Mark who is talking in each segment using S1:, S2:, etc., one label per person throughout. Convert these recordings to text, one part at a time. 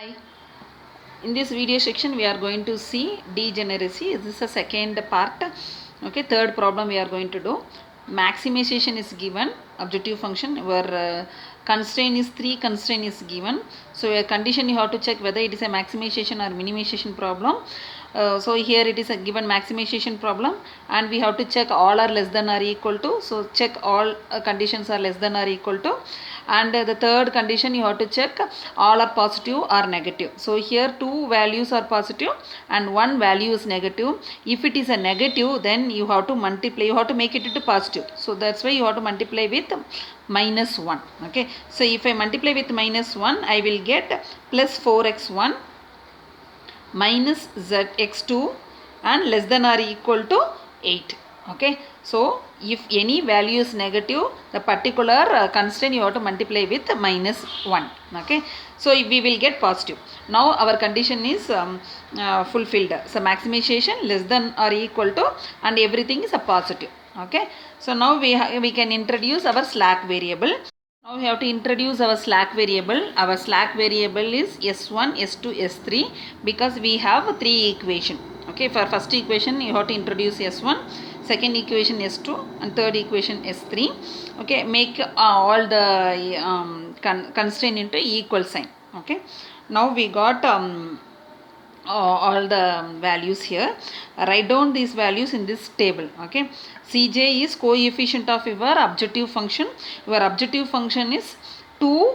S1: Hi. In this video section we are going to see degeneracy. This is the second part. Okay, third problem we are going to do. Maximization is given, objective function where constraint is 3 constraint is given. So a condition you have to check whether it is a maximization or minimization problem. So here it is a given maximization problem and we have to check all are less than or equal to. So check all conditions are less than or equal to, and the third condition you have to check all are positive or negative. So here two values are positive and one value is negative. If it is a negative, then you have to multiply, you have to make it into positive. So that's why you have to multiply with minus 1. Okay, so if I multiply with minus 1, I will get plus 4x1 minus zx2 and less than or equal to 8. Okay, so if any value is negative, the particular constraint you have to multiply with minus 1. Okay, so we will get positive. Now our condition is fulfilled. So maximization less than or equal to and everything is a positive. Okay, so now we can introduce our slack variable. Now we have to introduce our slack variable. Our slack variable is S1, S2, S3 because we have three equation. Okay, for first equation you have to introduce S1, second equation S2 and third equation S3. Okay, make all the constraint into equal sign. Okay, now we got all the values here. Write down these values in this table. Okay, Cj is coefficient of your objective function. Your objective function is 2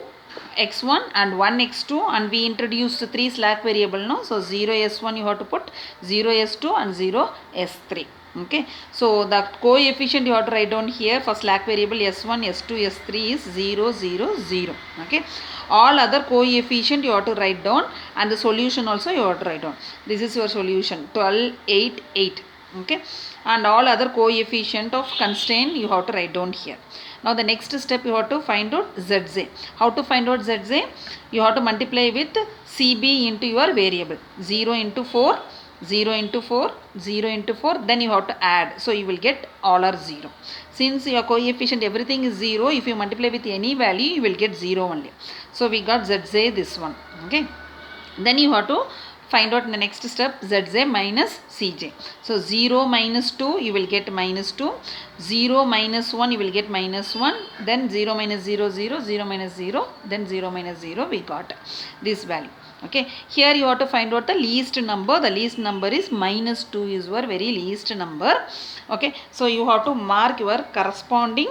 S1: x1 and 1 x2 and we introduced 3 slack variable now. So 0 s1 you have to put, 0 s2 and 0 s3. Okay, so the coefficient you have to write down here for slack variable s1, s2, s3 is 0, 0, 0. Okay, all other coefficient you have to write down and the solution also you have to write down. This is your solution 12, 8, 8. Okay, and all other coefficient of constraint you have to write down here. Now the next step you have to find out Zj. How to find out Zj? You have to multiply with Cb into your variable. 0 into 4, 0 into 4, 0 into 4, then you have to add. So you will get all are 0. Since your coefficient everything is 0, if you multiply with any value you will get 0 only. So we got Zj this one. Okay, then you have to find out in the next step Zj minus Cj. So 0 minus 2 you will get minus 2, 0 minus 1 you will get minus 1, then 0 minus 0, 0, 0 minus 0, then 0 minus 0 we got this value. Okay, here you have to find out the least number. The least number is minus 2 is your very least number. Okay, so you have to mark your corresponding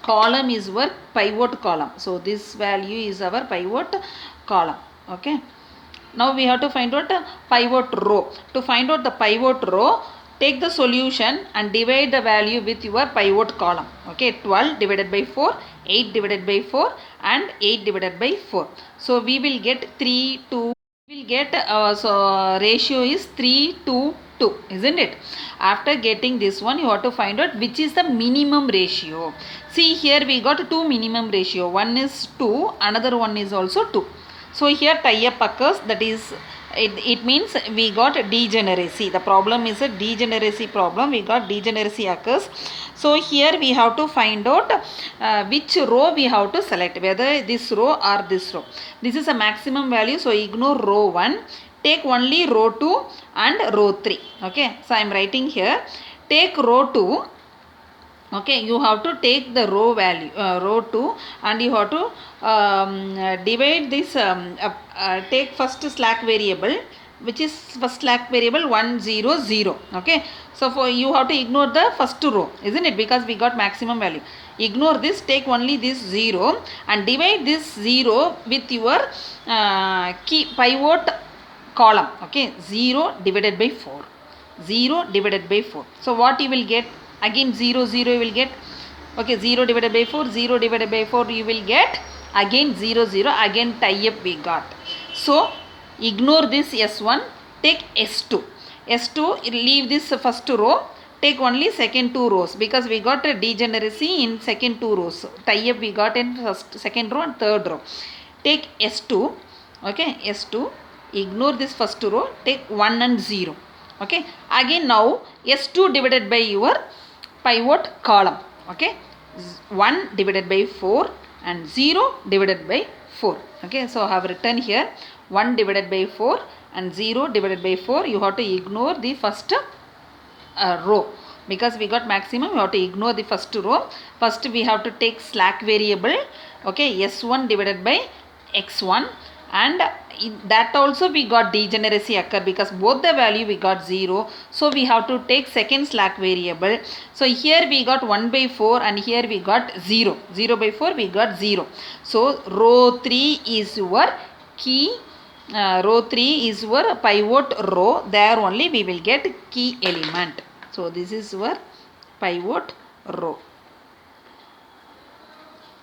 S1: column is your pivot column. So this value is our pivot column. Okay, now we have to find out the pivot row. To find out the pivot row, take the solution and divide the value with your pivot column. Okay, 12 divided by 4, 8 divided by 4 and 8 divided by 4. So we will get 3, 2. We will get so ratio is 3, 2, 2, isn't it? After getting this one, you have to find out which is the minimum ratio. See here we got two minimum ratio. One is 2, another one is also 2. So here tie-up occurs, that is it means we got degeneracy. The problem is a degeneracy problem. We got degeneracy occurs. So here we have to find out which row we have to select, whether this row or this row. This is a maximum value, so ignore row 1. Take only row 2 and row 3. Okay, so I am writing here. Take row 2. Okay, you have to take the row value, row 2, and you have to divide this, take first slack variable, which is first slack variable 1, 0, 0. Okay, so for you have to ignore the first row, isn't it? Because we got maximum value. Ignore this, take only this 0 and divide this 0 with your key pivot column. Okay, 0 divided by 4. 0 divided by 4. So what you will get? Again 0, 0 you will get. Okay, 0 divided by 4, 0 divided by 4 you will get. Again 0, 0, again tie up we got. So ignore this S1, take S2. S2, leave this first row, take only second two rows because we got a degeneracy in second two rows. Tie up we got in first, second row and third row. Take S2, okay, S2, ignore this first row, take 1 and 0. Okay, again now S2 divided by your pivot column. Okay, 1 divided by 4 and 0 divided by 4. Okay, so I have written here 1 divided by 4 and 0 divided by 4. You have to ignore the first row. Because we got maximum, we have to ignore the first row. First we have to take slack variable, okay, s1 divided by x1, and in that also we got degeneracy occur because both the value we got 0. So we have to take second slack variable. So here we got 1 by 4 and here we got 0. 0 by 4 we got 0. So row 3 is your key. Row 3 is your pivot row. There only we will get key element. So this is your pivot row.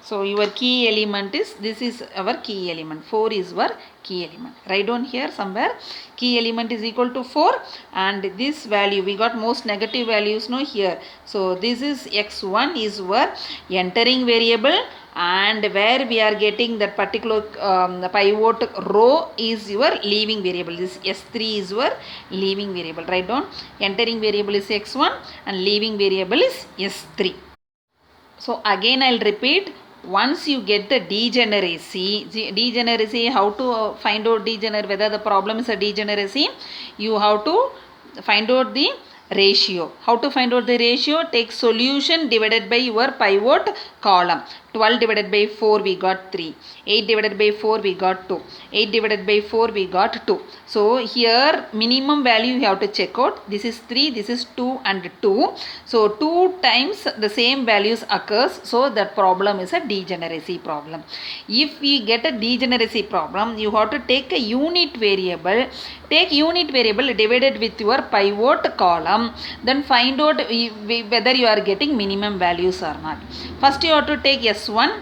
S1: So your key element is, this is our key element. 4 is our key element. Write down here somewhere. Key element is equal to 4 and this value, we got most negative values now here. So this is x1 is our entering variable, and where we are getting that particular pivot row is your leaving variable. This S3 is your leaving variable. Write down, entering variable is x1 and leaving variable is S3. So again I'll repeat, once you get the degeneracy, how to find out whether the problem is a degeneracy? You have to find out the ratio. How to find out the ratio? Take solution divided by your pivot column. 12 divided by 4 we got 3. 8 divided by 4 we got 2. 8 divided by 4 we got 2. So here minimum value you have to check out. This is 3, this is 2 and 2. So 2 times the same values occurs. So that problem is a degeneracy problem. If we get a degeneracy problem, you have to take a unit variable. Take unit variable divided with your pivot column. Then find out whether you are getting minimum values or not. First you have to take S1.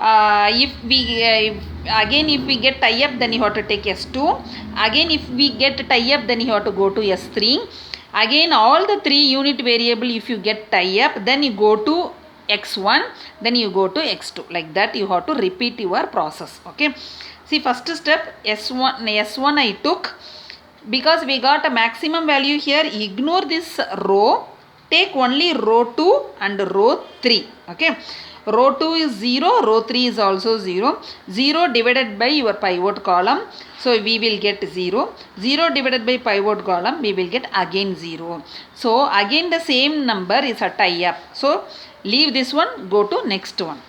S1: If we get tie up, then you have to take S2. Again if we get tie up, then you have to go to S3. Again all the 3 unit variable, if you get tie up, then you go to X1, then you go to X2. Like that you have to repeat your process. Okay. See, first step, S1 I took. Because we got a maximum value here, ignore this row. Take only row 2 and row 3. Okay. Row 2 is 0, row 3 is also 0. 0 divided by your pivot column. So we will get 0. 0 divided by pivot column, we will get again 0. So again the same number is a tie up. So leave this one, go to next one.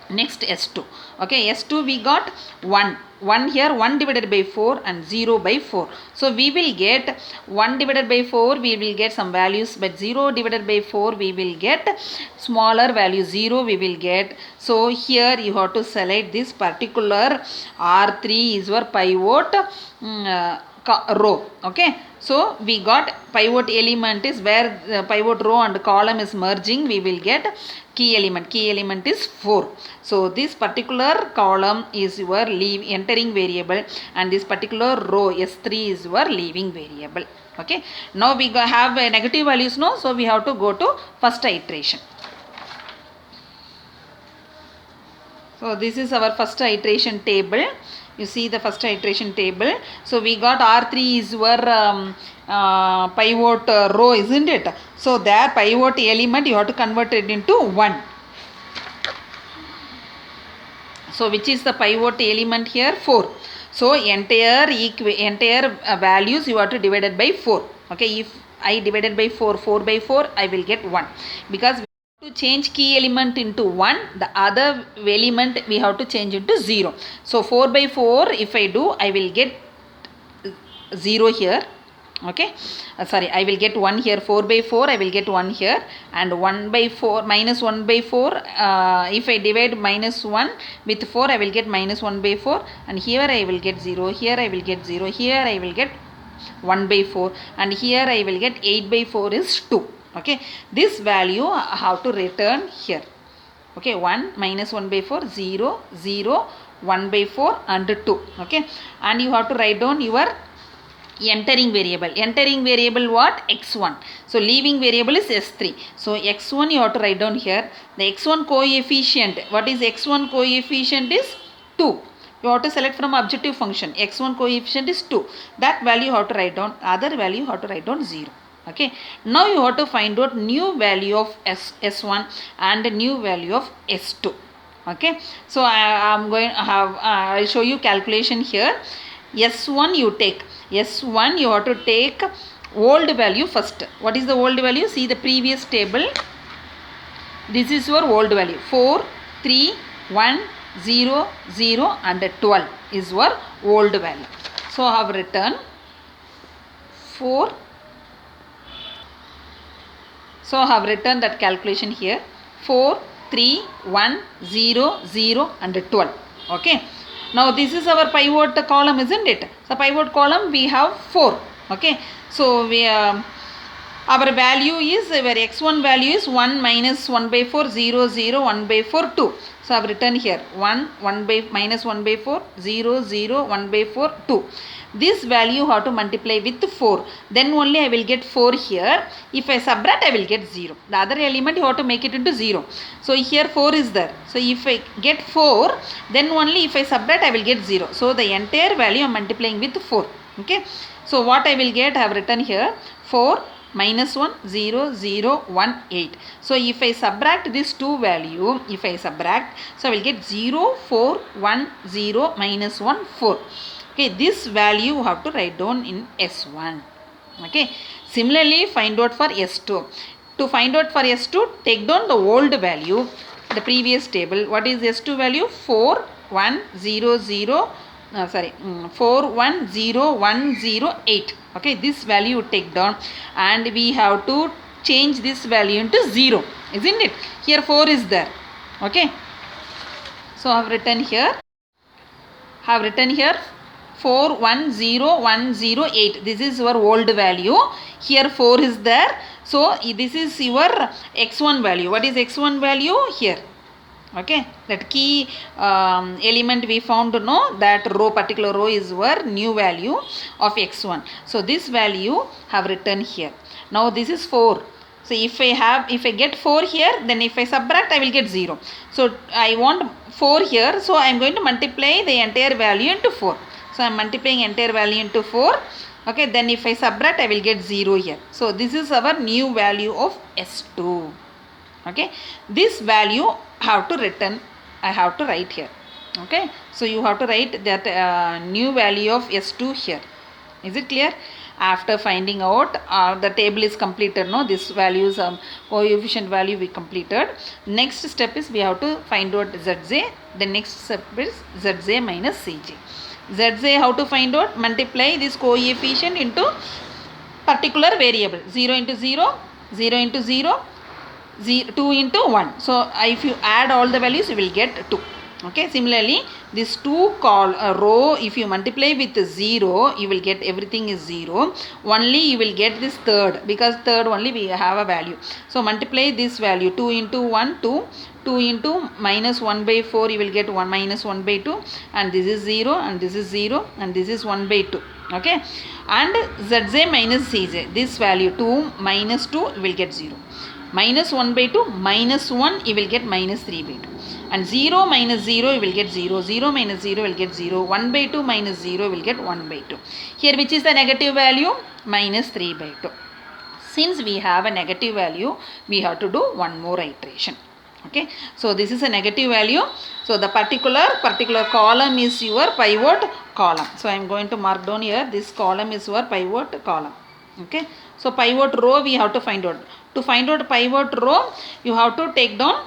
S1: Next S2. Okay, S2 we got 1. 1 here, 1 divided by 4 and 0 by 4. So we will get 1 divided by 4, we will get some values, but 0 divided by 4 we will get smaller value, 0 we will get. So here you have to select this particular R3 is your pivot row. Okay, so we got pivot element is where the pivot row and column is merging, we will get key element. Key element is 4. So this particular column is your entering variable and this particular row S3 is your leaving variable. Okay, now we have negative values now, so we have to go to first iteration. So this is our first iteration table. You see the first iteration table. So we got R3 is your pivot row, isn't it? So there pivot element you have to convert it into 1. So which is the pivot element here? 4. So entire values you have to divide it by 4. Okay, if I divided by 4, 4 by 4, I will get 1. Because to change key element into 1, the other element we have to change into 0. So 4 by 4 if I do, I will get 0 here. Okay, I will get 1 here. 4 by 4 I will get 1 here, and 1 by 4 minus 1 by 4 if I divide minus 1 with 4 I will get minus 1 by 4, and here I will get 0, here I will get 0, here I will get 1 by 4, and here I will get 8 by 4 is 2. Okay, this value I have to return here. Okay, 1 minus 1 by 4, 0, 0, 1 by 4 and 2. Okay, and you have to write down your entering variable. Entering variable what? X1. So leaving variable is S3. So X1 you have to write down here. The X1 coefficient, what is X1 coefficient is 2. You have to select from objective function. X1 coefficient is 2. That value you have to write down. Other value you have to write down 0. Okay. Now you have to find out new value of S1 and new value of S2. Okay, so I'm going to have I'll show you calculation here. S1 you take, S1 you have to take old value first. What is the old value? See the previous table. This is your old value. 4, 3, 1, 0, 0 and 12 is your old value. So I have written 4. So I have written that calculation here. 4, 3, 1, 0, 0 and 12. Okay. Now this is our pivot column, isn't it? So pivot column we have 4. Okay. So we our value is, our x1 value is 1 minus 1 by 4, 0, 0, 1 by 4, 2. So I have written here 1, 1 by minus 1 by 4, 0, 0, 1 by 4, 2. This value have to multiply with 4. Then only I will get 4 here. If I subtract, I will get 0. The other element you have to make it into 0. So here 4 is there. So if I get 4, then only if I subtract, I will get 0. So the entire value I am multiplying with 4. Okay. So what I will get, I have written here 4 minus 1, 0, 0, 1, 8. So if I subtract this 2 value, if I subtract, so I will get 0, 4, 1, 0, minus 1, 4. Okay, this value you have to write down in S1. Okay, similarly find out for S2. To find out for S2, take down the old value, the previous table. What is S2 value? 4, 1, 0, 0, 4, 1, 0, 1, 0, 8. Okay, this value you take down and we have to change this value into 0, isn't it? Here 4 is there. Okay, so I have written here 4, 1, 0, 1, 0, 8. This is your old value. Here 4 is there. So this is your x1 value. What is x1 value? Here. Okay, that key element we found, that row, particular row is your new value of x1. So this value have written here. Now this is 4. So if I get 4 here, then if I subtract, I will get 0. So I want 4 here. So I am going to multiply the entire value into 4. So I am multiplying entire value into 4. Okay, then if I subtract, I will get 0 here. So this is our new value of S2. Okay, this value I have to write here. Okay, so you have to write that new value of S2 here. Is it clear? After finding out the table is completed, this values coefficient value we completed. Next step is we have to find out Zj. The next step is Zj minus Cj. Zj how to find out? Multiply this coefficient into particular variable. 0 into 0, 0 into 0, 2 into 1. So if you add all the values, you will get 2. Okay, similarly this 2 row, if you multiply with 0, you will get everything is 0. Only you will get this third, because third only we have a value. So multiply this value, 2 into 1, 2. 2 into minus 1 by 4, you will get 1 minus 1 by 2, and this is 0 and this is 0 and this is 1 by 2. Okay, and Zj minus Cj, this value 2 minus 2 you will get 0. Minus 1 by 2, minus 1 you will get minus 3 by 2. And 0 minus 0 you will get 0. 0 minus 0 will get 0. 1 by 2 minus 0 will get 1 by 2. Here which is the negative value? Minus 3 by 2. Since we have a negative value, we have to do one more iteration. Okay, so this is a negative value. So the particular column is your pivot column. So I am going to mark down here, this column is your pivot column. Okay, so pivot row we have to find out. To find out pivot row, you have to take down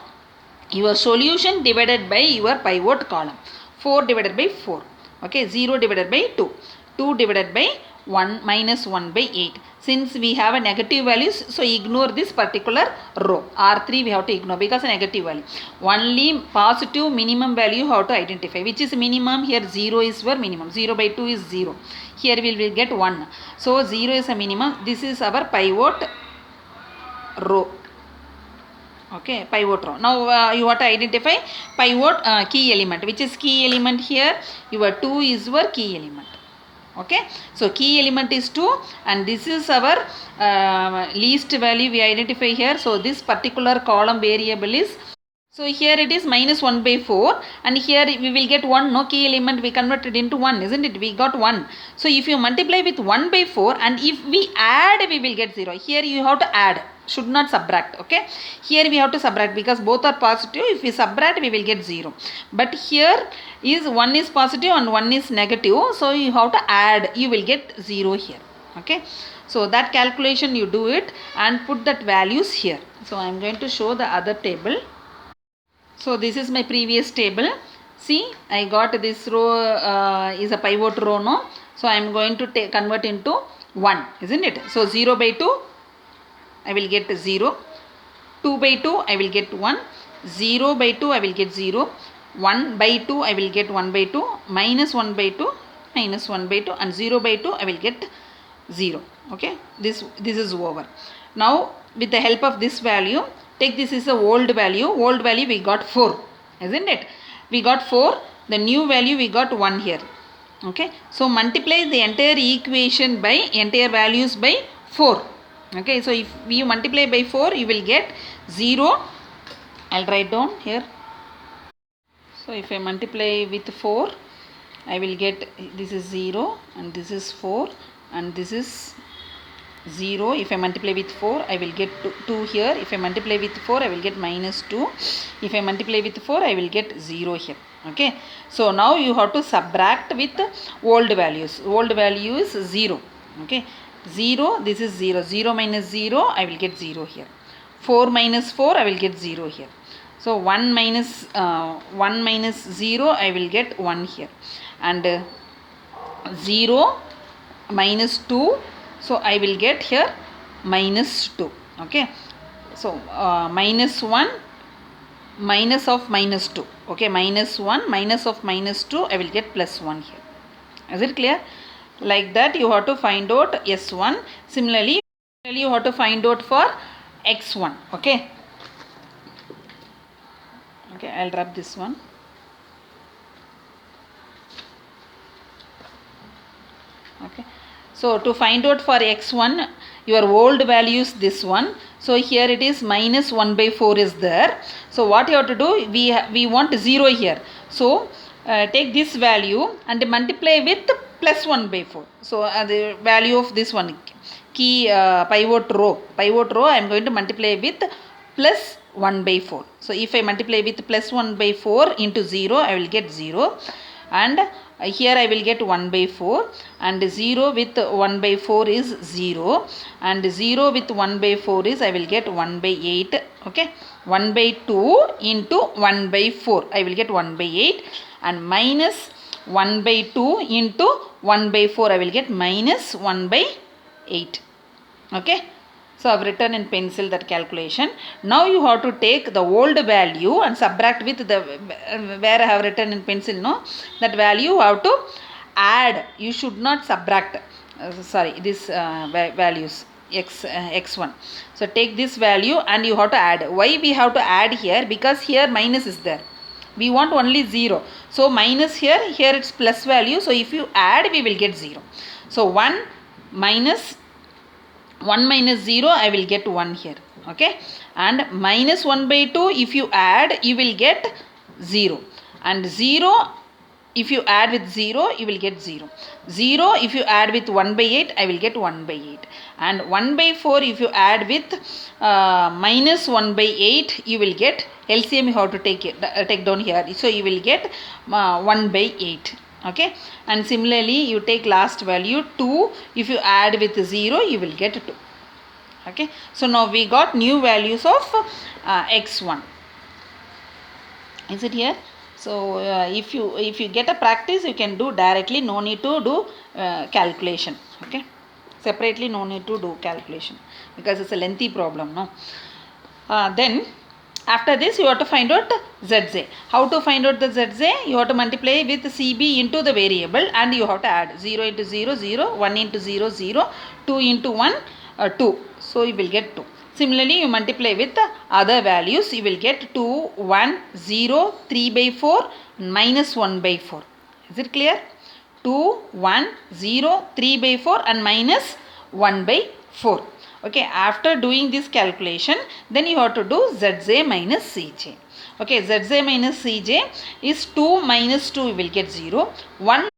S1: your solution divided by your pivot column. 4 divided by 4. Okay, 0 divided by 2. 2 divided by 1 minus 1 by 8. Since we have a negative values, so ignore this particular row. R3 we have to ignore because negative value. Only positive minimum value you have to identify. Which is minimum? Here 0 is your minimum. 0 by 2 is 0. Here we will get 1. So 0 is a minimum. This is our pivot row. Okay, pivot row. Now you have to identify pivot key element. Which is key element here? Your 2 is your key element. Okay, so key element is 2 and this is our least value we identify here. So this particular column variable is So here it is minus 1 by 4, and here we will get 1, no, key element we converted into 1, isn't it? We got 1. So if you multiply with 1 by 4 and if we add, we will get 0. Here you have to add, should not subtract, okay? Here we have to subtract because both are positive. If we subtract, we will get 0. But here is 1 is positive and 1 is negative. So you have to add, you will get 0 here, okay? So that calculation you do it and put that values here. So I am going to show the other table. So this is my previous table. See, I got this row is a pivot row, no? So I am going to convert into 1, isn't it? So 0 by 2, I will get 0. 2 by 2, I will get 1. 0 by 2, I will get 0. 1 by 2, I will get 1 by 2. Minus 1 by 2, minus 1 by 2. And 0 by 2, I will get 0. Okay, this is over. Now, with the help of this value, take this is a old value. Old value we got 4, isn't it? We got 4. The new value we got 1 here. Okay. So multiply the entire equation by entire values by 4. Okay. So if you multiply by 4, you will get 0. I'll write down here. So if I multiply with 4, I will get this is 0 and this is 4 and this is 0. If I multiply with 4, I will get 2 here. If I multiply with 4, I will get minus 2. If I multiply with 4, I will get 0 here. Okay. So now you have to subtract with old values. Old value is 0. Okay. 0, this is 0. 0 minus 0, I will get 0 here. 4 minus 4, I will get 0 here. So 1 minus 0, I will get 1 here. And 0 minus 2, so I will get here minus 2. Okay. So minus 1 minus of minus 2. Okay. Minus 1 minus of minus 2, I will get plus 1 here. Is it clear? Like that you have to find out S1. Similarly you have to find out for X1. Okay. Okay. I'll rub this one. Okay. So to find out for x1, your old value is this one. So here it is minus 1 by 4 is there. So what you have to do, we want 0 here. So take this value and multiply with plus 1 by 4. So the value of this one, key pivot row I am going to multiply with plus 1 by 4. So if I multiply with plus 1 by 4 into 0, I will get 0. And here I will get 1 by 4, and 0 with 1 by 4 is 0, and 0 with 1 by 4 is I will get 1 by 8. Okay, 1 by 2 into 1 by 4, I will get 1 by 8, and minus 1 by 2 into 1 by 4, I will get minus 1 by 8. Okay. So I have written in pencil that calculation. Now you have to take the old value and subtract with the where I have written in pencil, no, that value you have to add. You should not subtract. This values x1. So take this value and you have to add. Why we have to add here? Because here minus is there. We want only 0. So minus here it's plus value. So if you add, we will get 0. So 1 minus 0, I will get 1 here. Okay. And minus 1 by 2, if you add, you will get 0. And 0, if you add with 0, you will get 0. 0, if you add with 1 by 8, I will get 1 by 8. And 1 by 4, if you add with minus 1 by 8, you will get LCM you have to take down here. So you will get 1 by 8. Okay. And similarly you take last value 2, if you add with 0, you will get 2. Okay. So now we got new values of x1. Is it here? So if you get a practice, you can do directly, no need to do calculation. Okay. Separately, no need to do calculation because it's a lengthy problem, no. Then after this, you have to find out ZZ. How to find out the ZZ? You have to multiply with CB into the variable and you have to add 0 into 0, 0, 1 into 0, 0, 2 into 1, 2. So you will get 2. Similarly, you multiply with the other values. You will get 2, 1, 0, 3 by 4, minus 1 by 4. Is it clear? 2, 1, 0, 3 by 4 and minus 1 by 4. Okay, after doing this calculation, then you have to do ZJ minus CJ. Okay, Zj minus Cj is 2 minus 2, you will get 0. 1.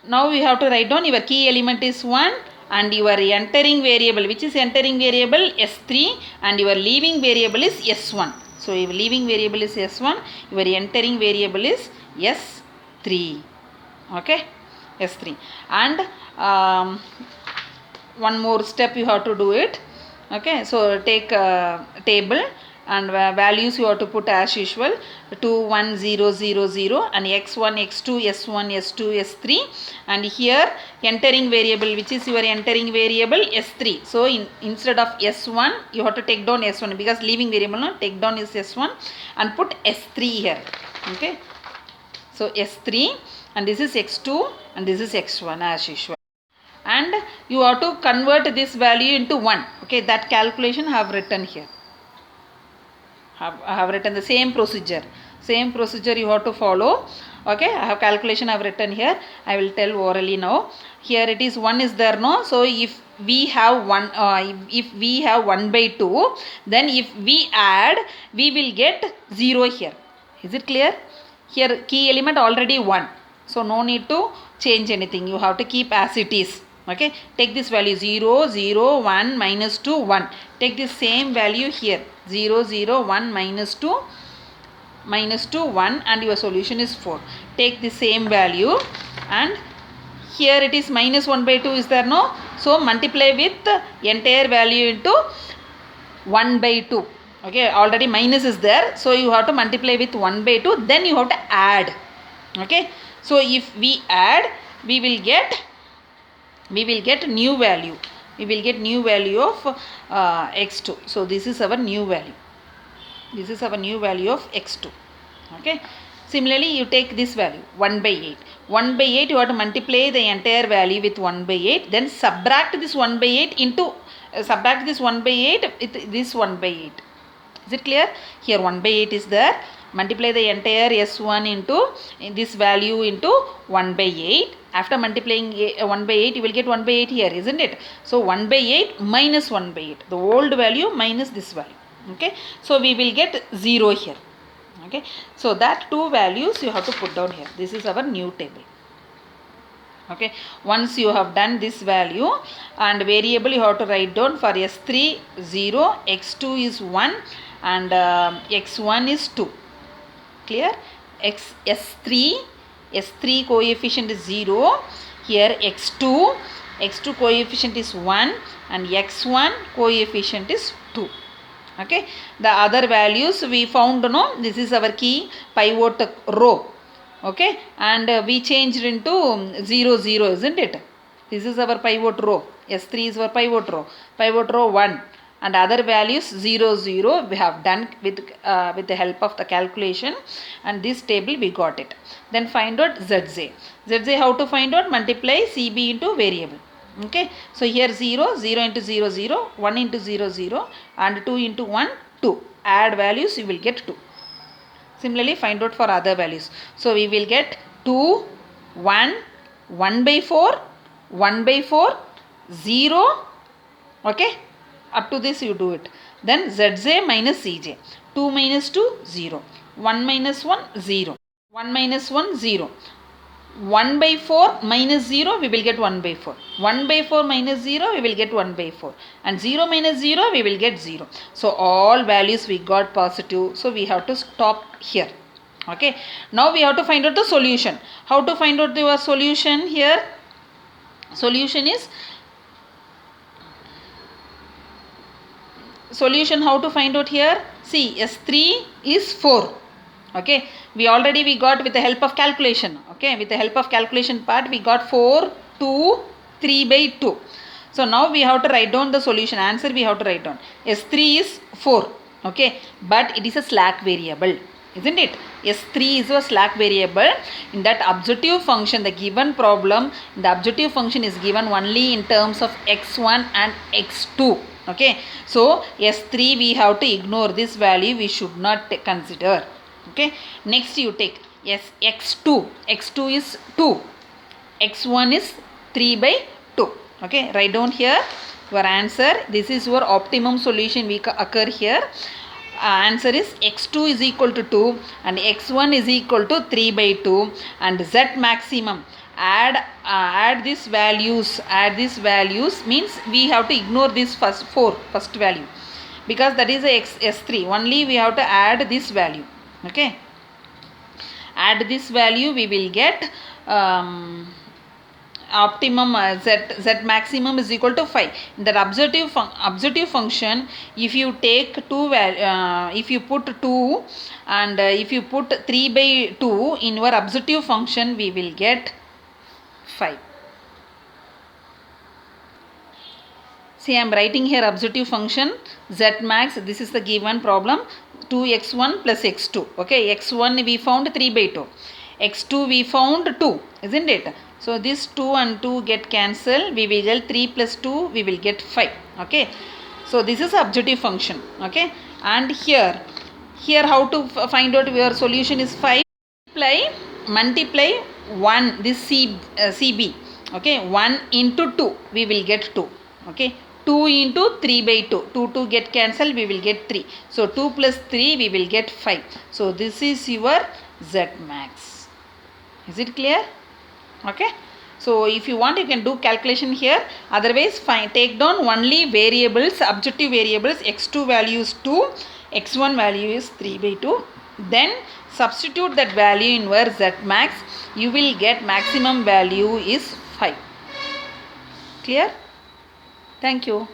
S1: Now we have to write down your key element is 1 and your entering variable, which is entering variable S3, and your leaving variable is S1. So your leaving variable is S1, your entering variable is S3. Okay, S3. And one more step you have to do it. Okay, so take a table and values you have to put as usual, 2 1 0 0 0 and x1 x2 s1 s2 s3, and here entering variable, which is your entering variable s3. So instead of s1 you have to take down s1, because leaving variable, no, take down is s1 and put s3 here. Okay, so s3, and this is x2 and this is x1 as usual, and you have to convert this value into 1. Okay, that calculation I have written here. I have written the same procedure you have to follow. Okay, I have calculation I have written here. I will tell orally now. Here it is 1 is there, no? So if we have 1 by 2, then if we add, we will get 0 here. Is it clear? Here key element already 1, so no need to change anything, you have to keep as it is. Okay, take this value 0 0 1 minus 2 1, take this same value here 0 0 1 minus 2 1, and your solution is 4. Take the same value, and here it is minus 1 by 2 is there, no? So multiply with the entire value into 1 by 2. Okay, already minus is there, so you have to multiply with 1 by 2, then you have to add. Okay, so if we add, we will get new value. We will get new value of x2. So this is our new value. This is our new value of x2. Okay, similarly you take this value 1 by 8. 1 by 8 you have to multiply the entire value with 1 by 8, then subtract this 1 by 8 into subtract this 1 by 8 with this 1 by 8. Is it clear? Here 1 by 8 is there. Multiply the entire s1 into this value into 1 by 8. After multiplying 1 by 8, you will get 1 by 8 here, isn't it? So 1 by 8 minus 1 by 8, the old value minus this value. Okay, so we will get 0 here. Okay, so that two values you have to put down here. This is our new table. Okay, once you have done this value and variable, you have to write down for s3 0, x2 is 1 and x1 is 2. Clear? S3 coefficient is 0. Here x2 coefficient is 1 and x1 coefficient is 2. Okay, the other values we found, no? This is our key pivot row. Okay, and we changed into 0 0, isn't it? This is our pivot row. S3 is our pivot row 1, and other values 0 0 we have done with the help of the calculation, and this table we got it. Then find out Zj. How to find out? Multiply CB into variable. Okay, so here 0 0 into 0 0, 1 into 0 0, and 2 into 1 2. Add values, you will get 2. Similarly find out for other values. So we will get 2 1 1 by 4 1 by 4 0. Okay, up to this you do it. Then Zj minus Cj. 2 minus 2 0, 1 minus 1 0, 1 minus 1 0, 1 by 4 minus 0 we will get 1 by 4, 1 by 4 minus 0 we will get 1 by 4, and 0 minus 0 we will get 0. So all values we got positive, so we have to stop here. Okay, now we have to find out the solution. How to find out your solution? Here solution how to find out here? See, s3 is 4. Okay, we got with the help of calculation. Okay, with the help of calculation part we got 4 2 3 by 2. So now we have to write down the solution. Answer we have to write down. S3 is 4. Okay, but it is a slack variable, isn't it? S3 is a slack variable. In that objective function, the given problem, the objective function is given only in terms of x1 and x2. Okay, so S3 we have to ignore this value, we should not consider. Okay, next you take x2. X2 is 2, x1 is 3 by 2. Okay, write down here your answer. This is your optimum solution we occur here. Answer is x2 is equal to 2 and x1 is equal to 3 by 2 and z maximum. Add these values means we have to ignore this first value because that is a s3. Only we have to add this value. Okay, add this value, we will get optimum z maximum is equal to 5. In that objective function, if you take if you put 2 and if you put 3 by 2 in your objective function, we will get 5. See, I am writing here objective function z max. This is the given problem, 2x1 plus x2. Okay, x1 we found 3 by 2, x2 we found 2, isn't it? So this 2 and 2 get cancelled, we will get 3 plus 2, we will get 5. Okay, so this is objective function. Okay, and here how to find out your solution is 5. Multiply 1, this CB. Okay, 1 into 2, we will get 2. Okay, 2 into 3 by 2, 2 get cancelled, we will get 3. So 2 plus 3, we will get 5. So this is your Z max. Is it clear? Okay, so if you want, you can do calculation here. Otherwise, take down only variables, objective variables. x2 value is 2, x1 value is 3 by 2. Then substitute that value in your Z max. You will get maximum value is 5. Clear? Thank you.